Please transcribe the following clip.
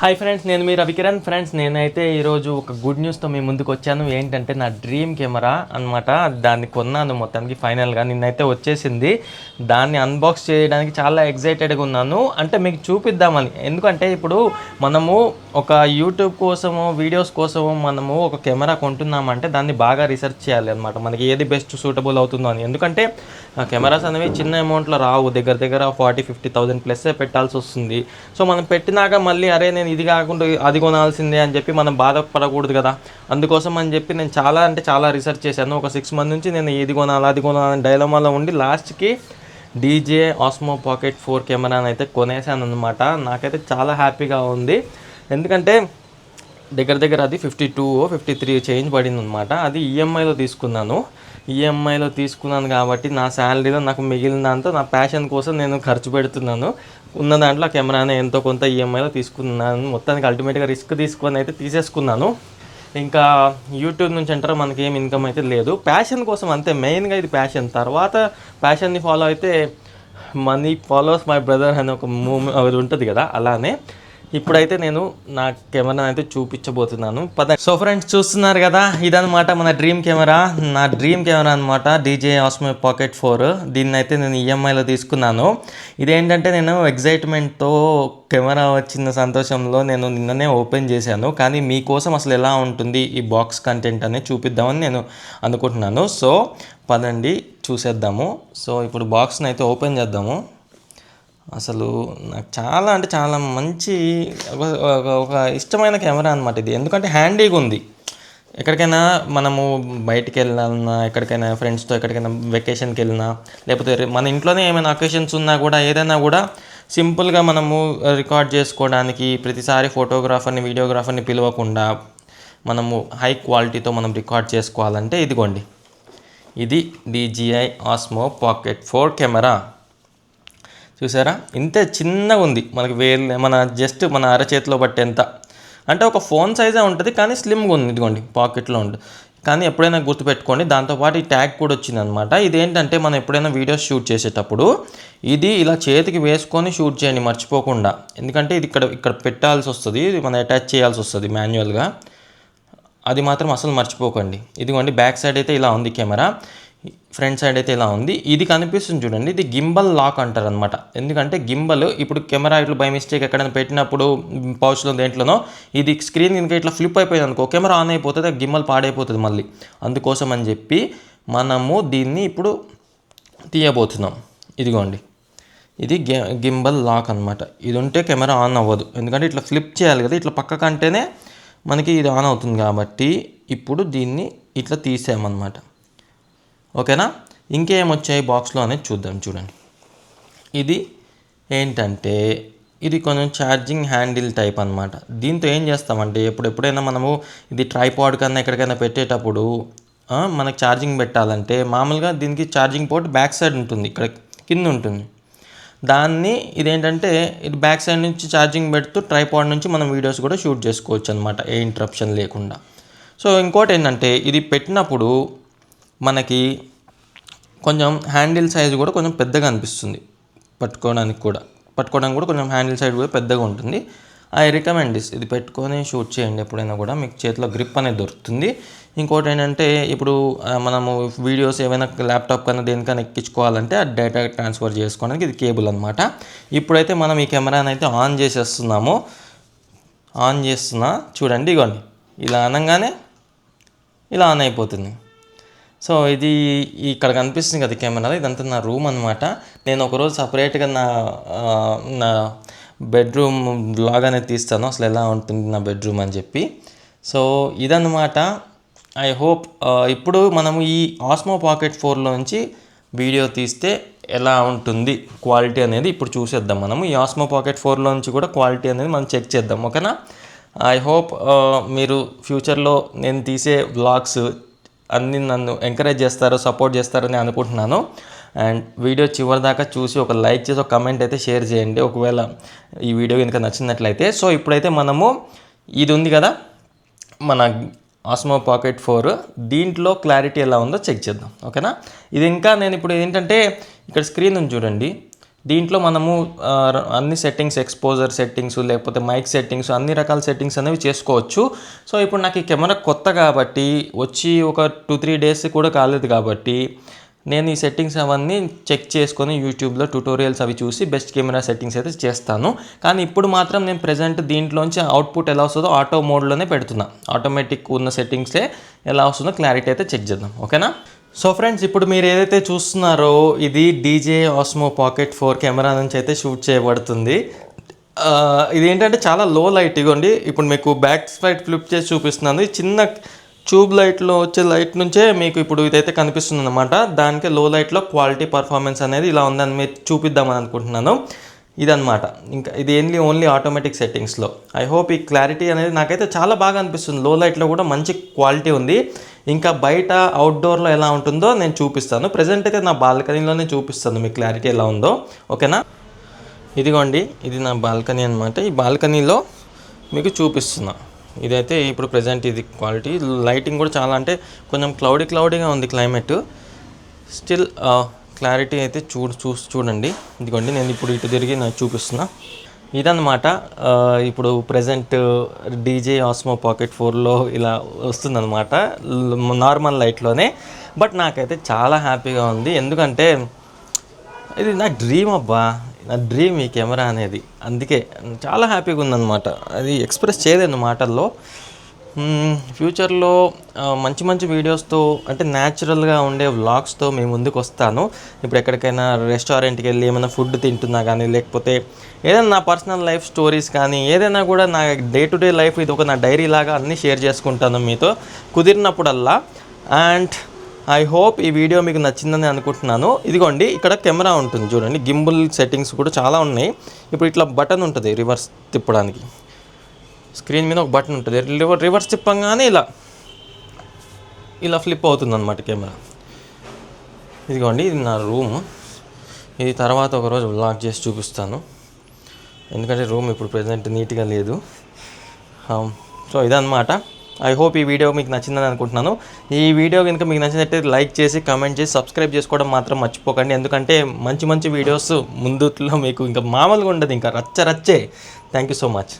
Hi friends, నేను మీ Ravikiran. Friends, నేనైతే ఈరోజు ఒక గుడ్ న్యూస్తో మీ ముందుకు వచ్చాను. ఏంటంటే నా డ్రీమ్ కెమెరా అనమాట. దాన్ని కొన్నాను మొత్తానికి ఫైనల్గా. నిన్నైతే వచ్చేసింది. దాన్ని అన్బాక్స్ చేయడానికి చాలా ఎగ్జైటెడ్గా ఉన్నాను. అంటే మీకు చూపిద్దామని. ఎందుకంటే ఇప్పుడు మనము ఒక యూట్యూబ్ కోసము, వీడియోస్ కోసము మనము ఒక కెమెరా కొంటున్నామంటే దాన్ని బాగా రీసెర్చ్ చేయాలి అనమాట. మనకి ఏది బెస్ట్ సూటబుల్ అవుతుందో అని. ఎందుకంటే కెమెరాస్ అనేవి చిన్న అమౌంట్లో రావు. దగ్గర 40,000-50,000 ప్లస్సే పెట్టాల్సి వస్తుంది. సో మనం పెట్టినాక మళ్ళీ అరే నేను ఇది కాకుండా అది కొనాల్సిందే అని చెప్పి మనం బాధపడకూడదు కదా. అందుకోసం అని చెప్పి నేను చాలా రీసెర్చ్ చేశాను. ఒక 6 మంత్ నుంచి నేను ఇది కొనాలి అది కొనాలని డైలమాలో ఉండి లాస్ట్కి డీజే ఆస్మో పాకెట్ 4 కెమెరాని అయితే కొనేసాను అనమాట. నాకైతే చాలా హ్యాపీగా ఉంది. ఎందుకంటే దగ్గర అది 52-53 చేంజ్ పడింది అనమాట. అది ఈఎంఐలో తీసుకున్నాను కాబట్టి నా శాలరీలో నాకు మిగిలిన దాంతో నా ప్యాషన్ కోసం నేను ఖర్చు పెడుతున్నాను. ఉన్న దాంట్లో ఆ కెమెరాని ఎంతో కొంత ఈఎంఐలో తీసుకున్నాను. మొత్తానికి అల్టిమేట్గా రిస్క్ తీసుకొని అయితే తీసేసుకున్నాను. ఇంకా యూట్యూబ్ నుంచి అంటారా మనకి ఏం ఇన్కమ్ అయితే లేదు. ప్యాషన్ కోసం అంతే, మెయిన్గా ఇది ప్యాషన్. తర్వాత ప్యాషన్ని ఫాలో అయితే మనీ ఫాలోస్ మై బ్రదర్ అని ఒక అది ఉంటుంది కదా, అలానే ఇప్పుడైతే నేను నా కెమెరా అయితే చూపించబోతున్నాను. సో ఫ్రెండ్స్, చూస్తున్నారు కదా, ఇదనమాట మన డ్రీమ్ కెమెరా. నా డ్రీమ్ కెమెరా అనమాట, డీజే ఆస్మో పాకెట్ 4. దీన్ని అయితే నేను ఈఎంఐలో తీసుకున్నాను. ఇదేంటంటే నేను ఎగ్జైట్మెంట్తో కెమెరా వచ్చిన సంతోషంలో నేను నిన్ననే ఓపెన్ చేశాను. కానీ మీకోసం అసలు ఎలా ఉంటుంది ఈ బాక్స్ కంటెంట్ అనేది చూపిద్దామని నేను అనుకుంటున్నాను. సో పదండి చూసేద్దాము. సో ఇప్పుడు బాక్స్ని అయితే ఓపెన్ చేద్దాము. అసలు నాకు చాలా మంచి ఒక ఇష్టమైన కెమెరా అనమాట ఇది. ఎందుకంటే హ్యాండీగా ఉంది. ఎక్కడికైనా మనము బయటికి వెళ్ళాలన్నా, ఎక్కడికైనా ఫ్రెండ్స్తో ఎక్కడికైనా వెకేషన్కి వెళ్ళినా, లేకపోతే మన ఇంట్లోనే ఏమైనా అకేషన్స్ ఉన్నా కూడా, ఏదైనా కూడా సింపుల్గా మనము రికార్డ్ చేసుకోవడానికి, ప్రతిసారి ఫోటోగ్రాఫర్ని వీడియోగ్రాఫర్ని పిలవకుండా మనము హై క్వాలిటీతో మనం రికార్డ్ చేసుకోవాలంటే ఇదిగోండి, ఇది DJI ఆస్మో పాకెట్ 4 కెమెరా. చూసారా, ఇంతే చిన్నగా ఉంది. మనకి జస్ట్ మన అరచేతిలో పట్టేంత, అంటే ఒక ఫోన్ సైజే ఉంటుంది కానీ స్లిమ్గా ఉంది. ఇదిగోండి పాకెట్లో ఉంటుంది. కానీ ఎప్పుడైనా గుర్తుపెట్టుకోండి, దాంతోపాటు ఈ ట్యాగ్ కూడా వచ్చింది అనమాట. ఇదేంటంటే మనం ఎప్పుడైనా వీడియోస్ షూట్ చేసేటప్పుడు ఇది ఇలా చేతికి వేసుకొని షూట్ చేయండి మర్చిపోకుండా. ఎందుకంటే ఇది ఇక్కడ పెట్టాల్సి వస్తుంది, ఇది మనం అటాచ్ చేయాల్సి వస్తుంది మాన్యువల్గా. అది మాత్రం అసలు మర్చిపోకండి. ఇదిగోండి బ్యాక్ సైడ్ అయితే ఇలా ఉంది కెమెరా, ఫ్రంట్ సైడ్ అయితే ఇలా ఉంది. ఇది కనిపిస్తుంది చూడండి, ఇది గింబల్ లాక్ అంటారు అనమాట. ఎందుకంటే గింబల్ ఇప్పుడు కెమెరా ఇట్లా బై మిస్టేక్ ఎక్కడైనా పెట్టినప్పుడు పౌచ్లో దేంట్లోనో ఇది స్క్రీన్ ఇంకా ఇట్లా ఫ్లిప్ అయిపోయింది అనుకో, కెమెరా ఆన్ అయిపోతుంది, గింబల్ పాడైపోతుంది మళ్ళీ. అందుకోసం అని చెప్పి మనము దీన్ని ఇప్పుడు తీయబోతున్నాం. ఇదిగోండి, ఇది గింబల్ లాక్ అనమాట. ఇది ఉంటే కెమెరా ఆన్ అవ్వదు, ఎందుకంటే ఇట్లా ఫ్లిప్ చేయాలి కదా, ఇట్లా పక్క కంటేనే మనకి ఇది ఆన్ అవుతుంది. కాబట్టి ఇప్పుడు దీన్ని ఇట్లా తీసామన్నమాట. ఓకేనా, ఇంకేమొచ్చాయి బాక్స్లో అనేది చూద్దాం. చూడండి, ఇది ఏంటంటే ఇది కొంచెం ఛార్జింగ్ హ్యాండిల్ టైప్ అనమాట. దీంతో ఏం చేస్తామంటే ఎప్పుడైనా మనము ఇది ట్రైపాడ్ కన్నా ఎక్కడికైనా పెట్టేటప్పుడు మనకు ఛార్జింగ్ పెట్టాలంటే మామూలుగా దీనికి ఛార్జింగ్ పోర్ట్ బ్యాక్ సైడ్ ఉంటుంది, ఇక్కడ కింద ఉంటుంది. దాన్ని ఇదేంటంటే ఇది బ్యాక్ సైడ్ నుంచి ఛార్జింగ్ పెడుతూ ట్రైపాడ్ నుంచి మనం వీడియోస్ కూడా షూట్ చేసుకోవచ్చు అనమాట, ఏ ఇంటరప్షన్ లేకుండా. సో ఇంకోటి ఏంటంటే ఇది పెట్టినప్పుడు మనకి కొంచెం హ్యాండిల్ సైజు కూడా కొంచెం పెద్దగా అనిపిస్తుంది. పట్టుకోవడానికి కూడా కొంచెం హ్యాండిల్ సైజ్ కూడా పెద్దగా ఉంటుంది. I recommend this. ఇది పెట్టుకొని షూట్ చేయండి ఎప్పుడైనా కూడా, మీకు చేతిలో గ్రిప్ అనేది దొరుకుతుంది. ఇంకోటి ఏంటంటే ఇప్పుడు మనము వీడియోస్ ఏమైనా ల్యాప్టాప్ కన్నా దేనికైనా ఎక్కించుకోవాలంటే ఆ డేటా ట్రాన్స్ఫర్ చేసుకోవడానికి ఇది కేబుల్ అనమాట. ఇప్పుడైతే మనం ఈ కెమెరాని అయితే ఆన్ చేస్తున్నా. చూడండి, ఇగోండి ఇలా అనగానే ఇలా ఆన్ అయిపోతుంది. సో ఇది ఇక్కడ కనిపిస్తుంది కదా కెమెరా, ఇదంతా నా రూమ్ అనమాట. నేను ఒకరోజు సపరేట్గా నా బెడ్రూమ్ వ్లాగ్ అనేది తీస్తాను, అసలు ఎలా ఉంటుంది నా బెడ్రూమ్ అని చెప్పి. సో ఇదన్నమాట. ఐ హోప్ ఇప్పుడు మనము ఈ ఆస్మో పాకెట్ 4లో నుంచి వీడియో తీస్తే ఎలా ఉంటుంది క్వాలిటీ అనేది ఇప్పుడు చూసేద్దాం. మనము ఈ ఆస్మో పాకెట్ 4లో నుంచి కూడా క్వాలిటీ అనేది మనం చెక్ చేద్దాం. ఓకేనా, ఐ హోప్ మీరు ఫ్యూచర్లో నేను తీసే వ్లాగ్స్ అన్నీ నన్ను ఎంకరేజ్ చేస్తారు, సపోర్ట్ చేస్తారని అనుకుంటున్నాను. అండ్ వీడియో చివరి దాకా చూసి ఒక లైక్ చేసి ఒక కమెంట్ అయితే షేర్ చేయండి ఒకవేళ ఈ వీడియో కనుక నచ్చినట్లయితే. సో ఇప్పుడైతే మనము ఇది ఉంది కదా మన ఆస్మో పాకెట్ 4, దీంట్లో క్లారిటీ ఎలా ఉందో చెక్ చేద్దాం. ఓకేనా, ఇది ఇంకా నేను ఇప్పుడు ఏంటంటే ఇక్కడ స్క్రీన్ ఉంది చూడండి, దీంట్లో మనము అన్ని సెట్టింగ్స్, ఎక్స్పోజర్ సెట్టింగ్స్ లేకపోతే మైక్ సెట్టింగ్స్, అన్ని రకాల సెట్టింగ్స్ అనేవి చేసుకోవచ్చు. సో ఇప్పుడు నాకు ఈ కెమెరా కొత్త కాబట్టి, వచ్చి ఒక 2-3 డేస్ కూడా కాలేదు కాబట్టి నేను ఈ సెట్టింగ్స్ అవన్నీ చెక్ చేసుకొని యూట్యూబ్లో ట్యూటోరియల్స్ అవి చూసి బెస్ట్ కెమెరా సెట్టింగ్స్ అయితే చేస్తాను. కానీ ఇప్పుడు మాత్రం నేను ప్రెజెంట్ దీంట్లోంచి అవుట్పుట్ ఎలా వస్తుందో ఆటో మోడ్లోనే పెడుతున్నా. ఆటోమేటిక్ ఉన్న సెట్టింగ్సే ఎలా వస్తుందో క్లారిటీ అయితే చెక్ చేద్దాం, ఓకేనా? సో ఫ్రెండ్స్, ఇప్పుడు మీరు ఏదైతే చూస్తున్నారో ఇది DJI Osmo Pocket 4 కెమెరా నుంచి అయితే షూట్ చేయబడుతుంది. ఇది ఏంటంటే చాలా లో లైట్. ఇగోండి, ఇప్పుడు మీకు బ్యాక్ సైడ్ ఫ్లిప్ చేసి చూపిస్తున్నాను. చిన్న ట్యూబ్ లైట్లో వచ్చే లైట్ నుంచే మీకు ఇప్పుడు ఇదైతే కనిపిస్తుంది అనమాట. దానికి లో లైట్లో క్వాలిటీ పర్ఫార్మెన్స్ అనేది ఇలా ఉందని మీరు చూపిద్దామని అనుకుంటున్నాను. ఇదనమాట. ఇంకా ఇది ఓన్లీ ఆటోమేటిక్ సెట్టింగ్స్లో. ఐ హోప్ ఈ క్లారిటీ అనేది నాకైతే చాలా బాగా అనిపిస్తుంది. లో లైట్లో కూడా మంచి క్వాలిటీ ఉంది. ఇంకా బయట అవుట్డోర్లో ఎలా ఉంటుందో నేను చూపిస్తాను. ప్రజెంట్ అయితే నా బాల్కనీలోనే చూపిస్తాను మీకు క్లారిటీ ఎలా ఉందో, ఓకేనా? ఇదిగోండి, ఇది నా బాల్కనీ అనమాట. ఈ బాల్కనీలో మీకు చూపిస్తున్నా. ఇదైతే ఇప్పుడు ప్రజెంట్ ఇది క్వాలిటీ. లైటింగ్ కూడా చాలా, అంటే కొంచెం క్లౌడీగా ఉంది క్లైమేట్. స్టిల్ క్లారిటీ అయితే చూడండి. ఇదిగోండి, నేను ఇప్పుడు ఇటు తిరిగి నాకు చూపిస్తున్నా. ఇదన్నమాట ఇప్పుడు ప్రజెంట్ DJI Osmo Pocket 4లో ఇలా వస్తుందన్నమాట, నార్మల్ లైట్లోనే. బట్ నాకైతే చాలా హ్యాపీగా ఉంది, ఎందుకంటే ఇది నా డ్రీమ్ అబ్బా, నా డ్రీమ్ ఈ కెమెరా అనేది. అందుకే చాలా హ్యాపీగా ఉందన్నమాట. అది ఎక్స్ప్రెస్ చేయలేను మాటల్లో. ఫ్యూచర్లో మంచి వీడియోస్తో, అంటే న్యాచురల్గా ఉండే వ్లాగ్స్తో మీ ముందుకు వస్తాను. ఇప్పుడు ఎక్కడికైనా రెస్టారెంట్కి వెళ్ళి ఏమైనా ఫుడ్ తింటున్నా కానీ, లేకపోతే ఏదైనా నా పర్సనల్ లైఫ్ స్టోరీస్ కానీ, ఏదైనా కూడా నా డే టు డే లైఫ్ ఇది ఒక నా డైరీ లాగా అన్నీ షేర్ చేసుకుంటాను మీతో కుదిరినప్పుడల్లా. అండ్ ఐ హోప్ ఈ వీడియో మీకు నచ్చిందని అనుకుంటున్నాను. ఇదిగోండి, ఇక్కడ కెమెరా ఉంటుంది చూడండి. గింబుల్ సెట్టింగ్స్ కూడా చాలా ఉన్నాయి. ఇప్పుడు ఇట్లా బటన్ ఉంటుంది రివర్స్ తిప్పడానికి. స్క్రీన్ మీద ఒక బటన్ ఉంటుంది. రివర్స్ తిప్పంగానే ఇలా ఫ్లిప్ అవుతుంది అన్నమాట కెమెరా. ఇదిగోండి, ఇది నా రూమ్. ఇది తర్వాత ఒకరోజు వ్లాగ్ చేసి చూపిస్తాను, ఎందుకంటే రూమ్ ఇప్పుడు ప్రెజెంట్ నీట్గా లేదు. సో ఇదన్నమాట. ఐ హోప్ ఈ వీడియో మీకు నచ్చిందని అనుకుంటున్నాను. ఈ వీడియో కనుక మీకు నచ్చినట్లయితే లైక్ చేసి, కామెంట్ చేసి, సబ్స్క్రైబ్ చేసుకోవడం మాత్రం మర్చిపోకండి. ఎందుకంటే మంచి వీడియోస్ ముందులో మీకు ఇంకా మామూలుగా ఉండదు, ఇంకా రచ్చే. Thank you so much.